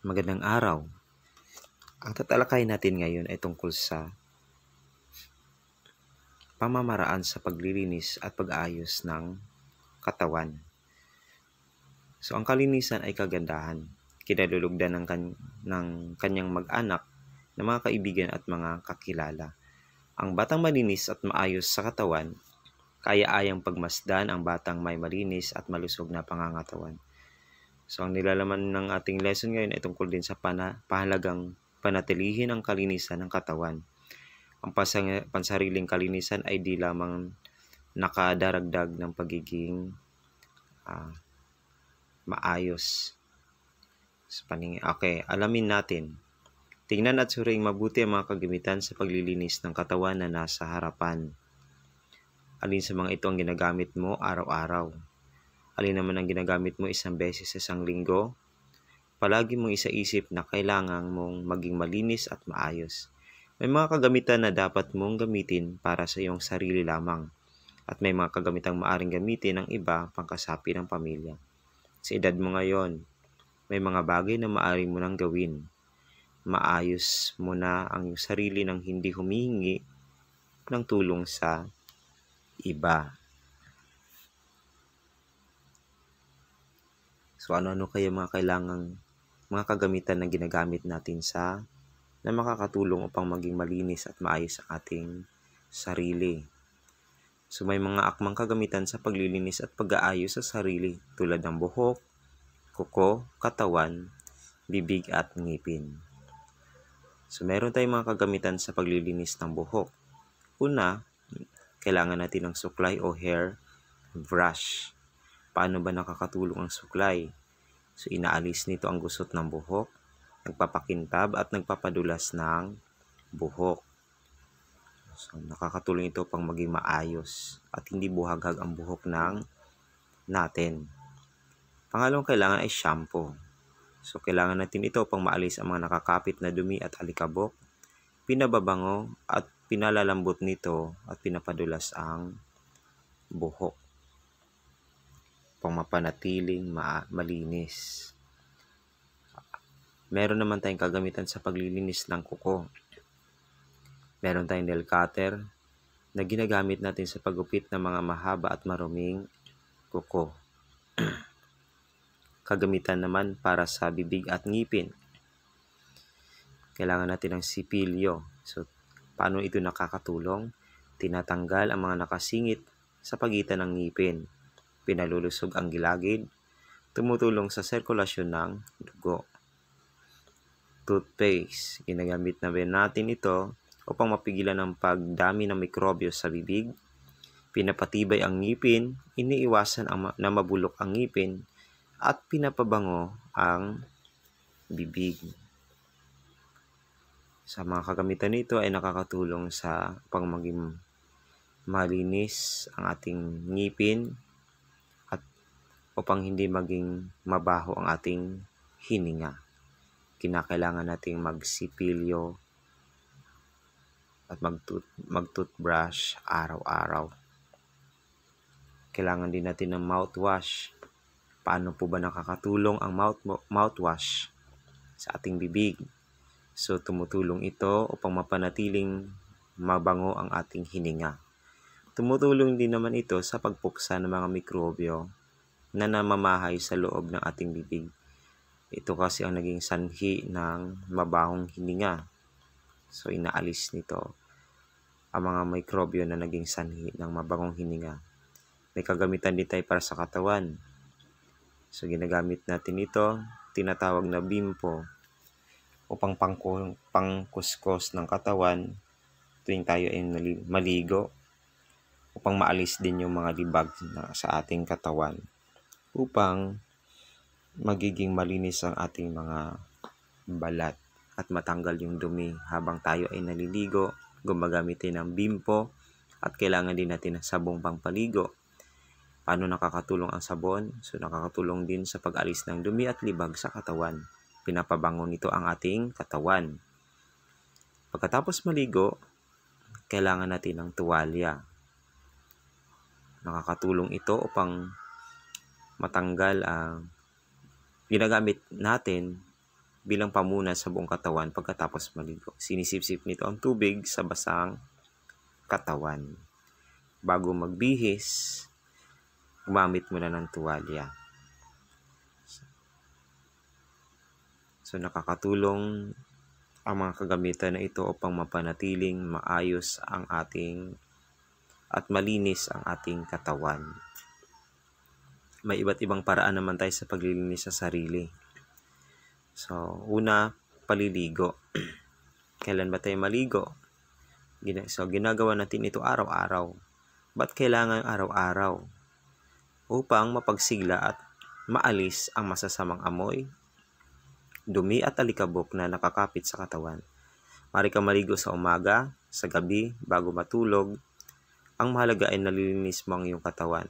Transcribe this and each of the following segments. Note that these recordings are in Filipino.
Magandang araw. Ang tatalakayin natin ngayon ay tungkol sa pamamaraan sa paglilinis at pag-aayos ng katawan. So, ang kalinisan ay kagandahan, kinalulugdan ng kanyang mag-anak, ng mga kaibigan at mga kakilala. Ang batang malinis at maayos sa katawan, kaya-ayang pagmasdan ang batang may malinis at malusog na pangangatawan. So, ang nilalaman ng ating lesson ngayon ay tungkol din sa pahalagang panatilihin ang kalinisan ng katawan. Ang pansariling kalinisan ay di lamang nakadaragdag ng pagiging maayos sa paningin. Okay, alamin natin. Tingnan at suriing mabuti ang mga kagamitan sa paglilinis ng katawan na nasa harapan. Alin sa mga ito ang ginagamit mo araw-araw? Alin naman ang ginagamit mo isang beses sa isang linggo? Palagi mong isaisip na kailangan mong maging malinis at maayos. May mga kagamitan na dapat mong gamitin para sa iyong sarili lamang. At may mga kagamitang maaring gamitin ng iba pangkasapi ng pamilya. Sa edad mo ngayon, may mga bagay na maaari mo nang gawin. Maayos mo na ang iyong sarili nang hindi humihingi ng tulong sa iba. So ano-ano kaya mga kagamitan na ginagamit natin na makakatulong upang maging malinis at maayos ang ating sarili. So may mga akmang kagamitan sa paglilinis at pag-aayos sa sarili tulad ng buhok, kuko, katawan, bibig at ngipin. So meron tayong mga kagamitan sa paglilinis ng buhok. Una, kailangan natin ng suklay o hair brush. Paano ba nakakatulong ang suklay? So inaalis nito ang gusot ng buhok, nagpapakintab at nagpapadulas ng buhok. So nakakatulong ito pang maging maayos at hindi buhaghag ang buhok natin. Pangalawang kailangan ay shampoo. So kailangan natin ito pang maalis ang mga nakakapit na dumi at alikabok, pinababango at pinalalambot nito at pinapadulas ang buhok pang mapanatiling malinis. Meron naman tayong kagamitan sa paglilinis ng kuko. Meron tayong nail cutter na ginagamit natin sa paggupit ng mga mahaba at maruming kuko. Kagamitan naman para sa bibig at ngipin. Kailangan natin ng sipilyo. So, paano ito nakakatulong? Tinatanggal ang mga nakasingit sa pagitan ng ngipin. Pinalulusog ang gilagid. Tumutulong sa sirkulasyon ng dugo. Toothpaste. Ginagamit na rin natin ito upang mapigilan ang pagdami ng mikrobyo sa bibig. Pinapatibay ang ngipin. Iniiwasan na mabulok ang ngipin. At pinapabango ang bibig. Sa mga kagamitan nito ay nakakatulong sa upang maging malinis ang ating ngipin at upang hindi maging mabaho ang ating hininga. Kinakailangan nating magsipilyo at mag-toothbrush araw-araw. Kailangan din natin ng mouthwash. Paano po ba nakakatulong ang mouthwash sa ating bibig? So, tumutulong ito upang mapanatiling mabango ang ating hininga. Tumutulong din naman ito sa pagpuksa ng mga mikrobyo na namamahay sa loob ng ating bibig. Ito kasi ang naging sanhi ng mabahong hininga. So, inaalis nito ang mga mikrobyo na naging sanhi ng mabangong hininga. May kagamitan din tayo para sa katawan. So, ginagamit natin ito, tinatawag na bimpo, upang pangkuskos ng katawan tuwing tayo ay maligo, upang maalis din yung mga libag sa ating katawan, upang magiging malinis ang ating mga balat at matanggal yung dumi habang tayo ay naliligo. Gumagamit din ng bimpo at kailangan din natin ng sabong pangpaligo. Paano nakakatulong ang sabon? So, nakakatulong din sa pag-alis ng dumi at libag sa katawan. Pinapabango nito ang ating katawan. Pagkatapos maligo, kailangan natin ng tuwalya. Nakakatulong ito upang matanggal ang ginagamit natin bilang pamunas sa buong katawan pagkatapos maligo. Sinisipsip nito ang tubig sa basang katawan. Bago magbihis, gumamit muna ng tuwalya. So nakakatulong ang mga kagamitan na ito upang mapanatiling maayos ang ating at malinis ang ating katawan. May iba't ibang paraan naman tayo sa paglilinis sa sarili. So, una, paliligo. Kailan ba tayo maligo? So, ginagawa natin ito araw-araw. Ba't kailangan araw-araw? Upang mapagsigla at maalis ang masasamang amoy, dumi at alikabok na nakakapit sa katawan. Maaari kang maligo sa umaga, sa gabi, bago matulog. Ang mahalaga ay nalilinis mo ang iyong katawan.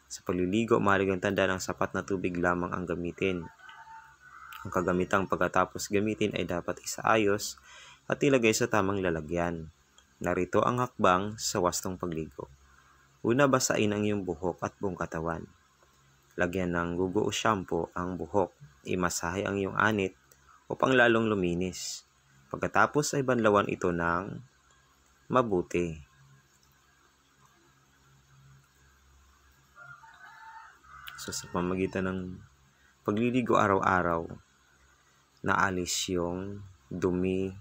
Sa pagliligo, mahalagang tanda ng sapat na tubig lamang ang gamitin. Ang kagamitang pagkatapos gamitin ay dapat isaayos at ilagay sa tamang lalagyan. Narito ang hakbang sa wastong pagligo. Una, basain ang iyong buhok at buong katawan. Lagyan ng gugo o shampoo ang buhok. Imasahe ang iyong anit upang lalong luminis. Pagkatapos ay banlawan ito ng mabuti. So sa pamamagitan ng pagliligo araw-araw, naalis yung dumi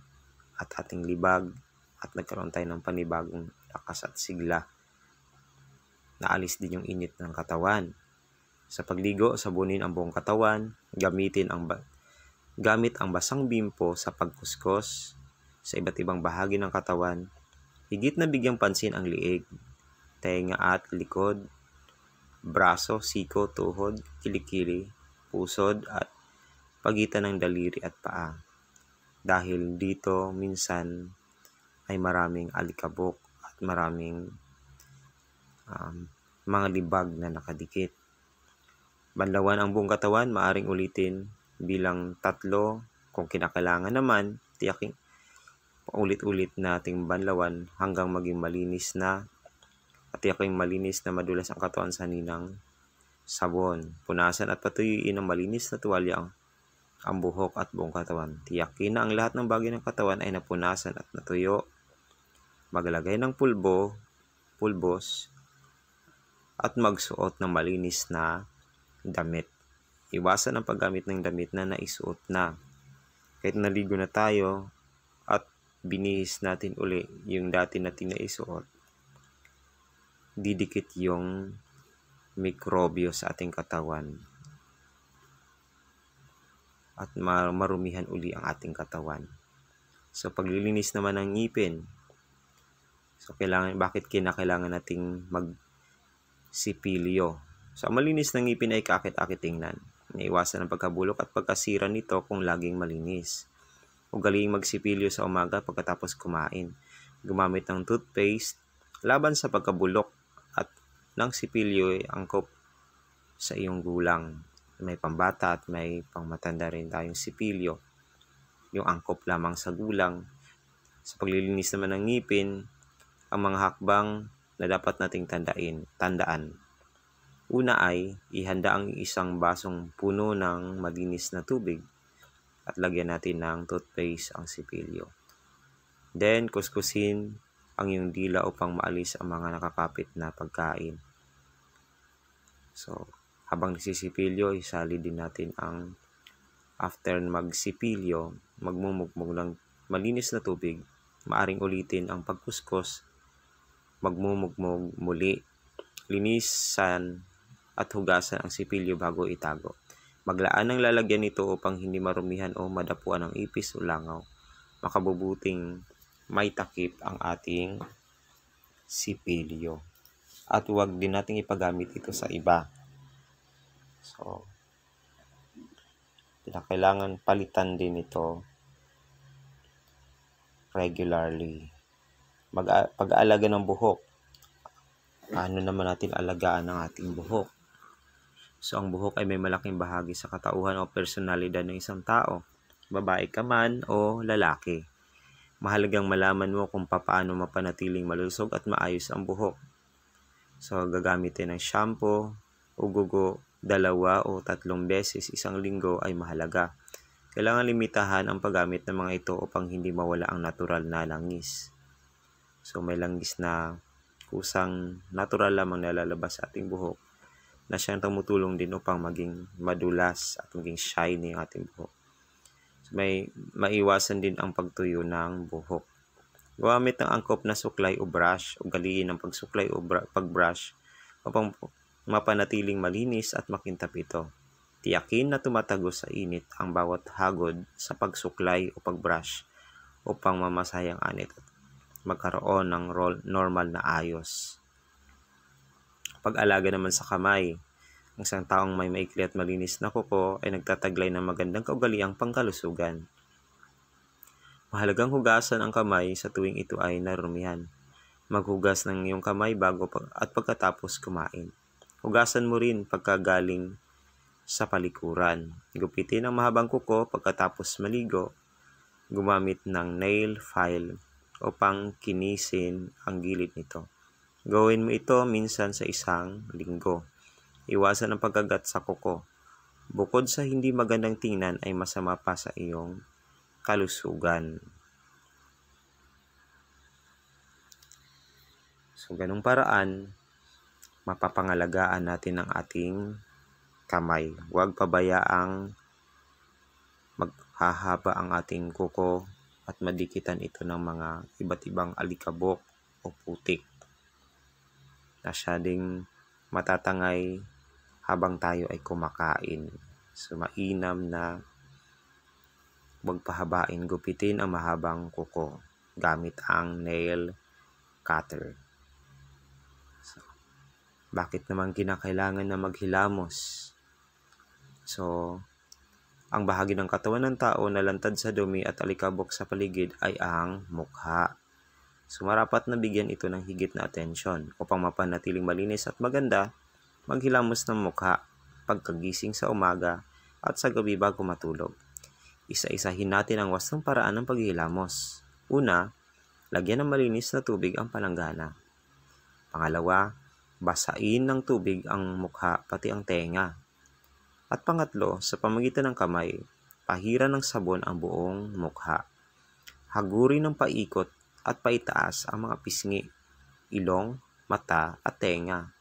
at ating libag at nagkaroon tayo ng panibagong lakas at sigla. Naalis din yung init ng katawan. Sa pagligo, sabunin ang buong katawan, gamit ang basang bimpo sa pagkuskos sa iba't ibang bahagi ng katawan. Higit na bigyang pansin ang liig, tenga at likod, braso, siko, tuhod, kilikili, pusod at pagitan ng daliri at paa. Dahil dito minsan ay maraming alikabok at maraming mga libag na nakadikit. Banlawan ang buong katawan, maaring ulitin bilang 3. Kung kinakailangan naman, tiyaking paulit-ulit nating banlawan hanggang maging malinis na at tiyaking malinis na madulas ang katawan sa ninang sabon. Punasan at patuyuin ng malinis na tuwalya ang buhok at buong katawan. Tiyakin na ang lahat ng bagay ng katawan ay napunasan at natuyo. Maglagay ng pulbos at magsuot ng malinis na damit. Iwasan ang paggamit ng damit na naisuot na. Kahit naligo na tayo at binihis natin uli yung dati natin naisuot, didikit yung mikrobyo sa ating katawan at marumihan uli ang ating katawan. So paglilinis naman ng ngipin, so bakit kinakailangan nating magsipilyo? So, ang malinis ng ngipin ay kakit-akit tingnan. Naiwasan ang pagkabulok at pagkasira nito kung laging malinis. Ugaling magsipilyo sa umaga pagkatapos kumain. Gumamit ng toothpaste laban sa pagkabulok at ng sipilyo ay angkop sa iyong gulang. May pambata at may pangmatanda rin tayong sipilyo. Yung angkop lamang sa gulang. Sa paglilinis naman ng ngipin, ang mga hakbang na dapat nating tandaan. Una ay ihanda ang isang basong puno ng malinis na tubig at lagyan natin ng toothpaste ang sipilyo. Then, kuskusin ang iyong dila upang maalis ang mga nakakapit na pagkain. So, habang nagsisipilyo, isali din natin ang after magsipilyo, magmumugmog ng malinis na tubig. Maaring ulitin ang pagkuskos, magmumugmog muli, linisan at hugasan ang sipilyo bago itago. Maglaan ng lalagyan nito upang hindi marumihan o madapuan ng ipis o langaw. Makabubuting may takip ang ating sipilyo. At huwag din nating ipagamit ito sa iba. So, kailangan palitan din ito regularly. Pag-aalaga ng buhok. Paano naman natin alagaan ang ating buhok? So, ang buhok ay may malaking bahagi sa katauhan o personalidad ng isang tao. Babae ka man o lalaki. Mahalagang malaman mo kung paano mapanatiling malusog at maayos ang buhok. So, gagamitin ng shampoo o gugo 2 o 3 beses isang linggo ay mahalaga. Kailangan limitahan ang paggamit ng mga ito upang hindi mawala ang natural na langis. So may langis na kusang natural lamang nalalabas sa ating buhok na siyang tumutulong din upang maging madulas at maging shiny ang ating buhok. So may maiwasan din ang pagtuyo ng buhok. Gumamit ng angkop na suklay o brush, ugaliin ang pagsuklay o pagbrush upang mapanatiling malinis at makintab ito. Tiyakin na tumatagos sa init ang bawat hagod sa pagsuklay o pagbrush upang mamasayang anit at magkaroon ng normal na ayos. Pag-alaga naman sa kamay, ang isang taong may maikli at malinis na kuko ay nagtataglay ng magandang kaugaliang pangkalusugan. Mahalagang hugasan ang kamay sa tuwing ito ay narumihan. Maghugas ng iyong kamay bago at pagkatapos kumain. Hugasan mo rin pagkagaling sa palikuran. Gupitin ang mahabang kuko pagkatapos maligo. Gumamit ng nail file upang kinisin ang gilid nito. Gawin mo ito minsan sa isang linggo. Iwasan ang pagkagat sa kuko. Bukod sa hindi magandang tingnan ay masama pa sa iyong kalusugan. So ganung paraan, mapapangalagaan natin ang ating kamay. Huwag pabayaang maghahaba ang ating kuko at madikitan ito ng mga iba't ibang alikabok o putik na siya ding matatangay habang tayo ay kumakain. So mainam na huwag pahabain, gupitin ang mahabang kuko gamit ang nail cutter. So, bakit naman kinakailangan na maghilamos? So, ang bahagi ng katawan ng tao na lantad sa dumi at alikabok sa paligid ay ang mukha. So marapat na bigyan ito ng higit na atensyon upang mapanatiling malinis at maganda. Maghilamos ng mukha pagkagising sa umaga at sa gabi bago matulog. Isa-isahin natin ang wastong paraan ng paghihilamos. Una, lagyan ng malinis na tubig ang palanggana. Pangalawa, basain ng tubig ang mukha pati ang tenga. At pangatlo, sa pamagitan ng kamay, pahiran ng sabon ang buong mukha. Hagurin ng paikot at paitaas ang mga pisngi, ilong, mata at tenga,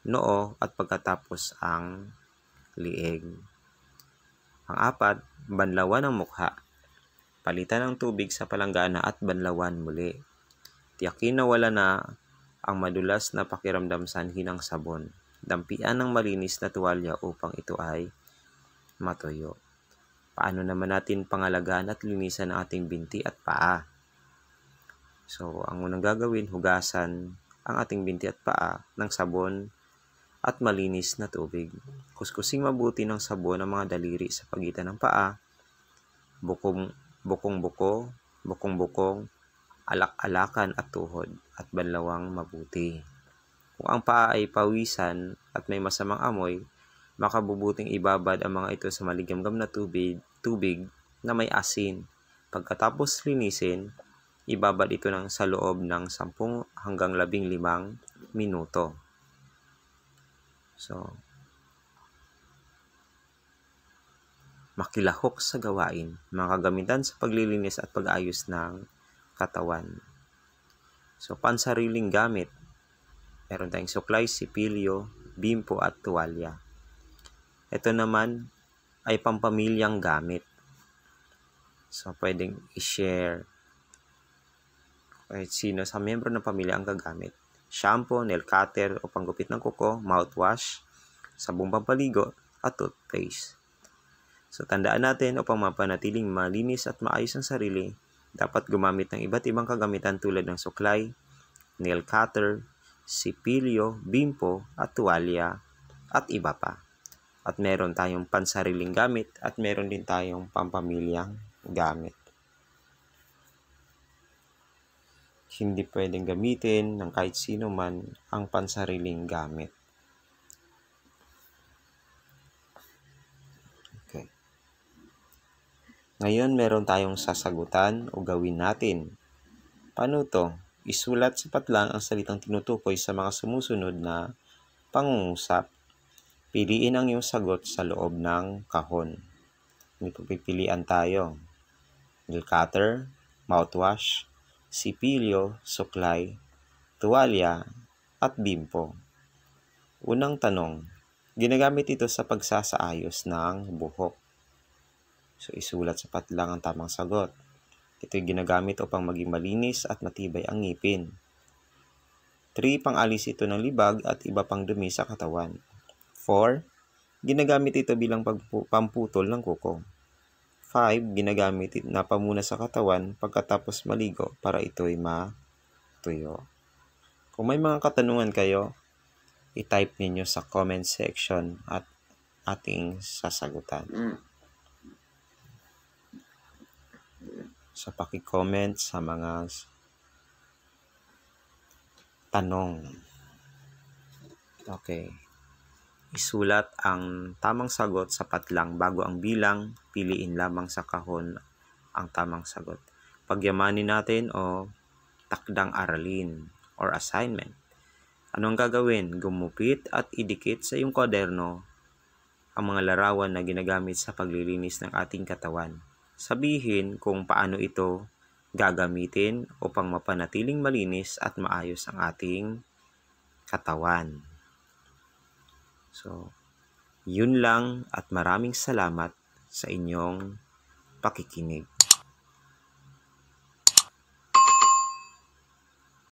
noo at pagkatapos ang lieg. Pang-apat, banlawan ang mukha. Palitan ng tubig sa palanggana at banlawan muli. Tiyakin na wala na ang madulas na pakiramdam sanhi ng sabon. Dampian ng malinis na tuwalya upang ito ay matuyo. Paano naman natin pangalagaan at linisan ang ating binti at paa? So, ang unang gagawin, hugasan ang ating binti at paa ng sabon at malinis na tubig. Kuskusing mabuti ng sabon ang mga daliri sa pagitan ng paa, bukong-bukong, alak-alakan at tuhod, at banlawang mabuti. Kung ang paa ay pawisan at may masamang amoy, makabubuting ibabad ang mga ito sa maligamgam na tubig na may asin. Pagkatapos linisin, ibabad ito sa loob ng 10 hanggang 15 minuto. So, makilahok sa gawain, mga kagamitan sa paglilinis at pag-ayos ng katawan. So, pansariling gamit. Meron tayong suklay, sipilyo, bimpo at tuwalya. Ito naman ay pampamilyang gamit. So, pwedeng i-share kahit sino sa miyembro ng pamilya ang gagamit. Shampoo, nail cutter o panggupit ng kuko, mouthwash, sabong pampaligo at toothpaste. So, tandaan natin upang mapanatiling malinis at maayos ang sarili, dapat gumamit ng iba't ibang kagamitan tulad ng suklay, nail cutter, sipilyo, bimpo at tuwalya at iba pa. At meron tayong pansariling gamit at meron din tayong pampamilyang gamit. Hindi pwedeng gamitin ng kahit sino man ang pansariling gamit. Okay. Ngayon meron tayong sasagutan o gawin natin. Paano to? Isulat sapat lang ang salitang tinutukoy sa mga sumusunod na pangungusap. Piliin ang iyong sagot sa loob ng kahon. May pagpipilian tayo. Nail cutter, mouthwash, sipilyo, suklay, tuwalya, at bimpo. Unang tanong, ginagamit ito sa pagsasaayos ng buhok. So, isulat sa patlang ang tamang sagot. Ito'y ginagamit upang maging malinis at matibay ang ngipin. 3. Pang-alis ito ng libag at iba pang dumi sa katawan. 4. Ginagamit ito bilang pamputol ng kuko. 5. Ginagamit na pamuna sa katawan pagkatapos maligo para ito'y matuyo. Kung may mga katanungan kayo, i-type ninyo sa comment section at ating sasagutan. So, paki-comment sa mga tanong. Okay. Isulat ang tamang sagot sa patlang bago ang bilang, piliin lamang sa kahon ang tamang sagot. Pagyamanin natin o takdang aralin or assignment. Ano ang gagawin? Gumupit at idikit sa iyong kwaderno ang mga larawan na ginagamit sa paglilinis ng ating katawan. Sabihin kung paano ito gagamitin upang mapanatiling malinis at maayos ang ating katawan. So, yun lang at maraming salamat sa inyong pakikinig.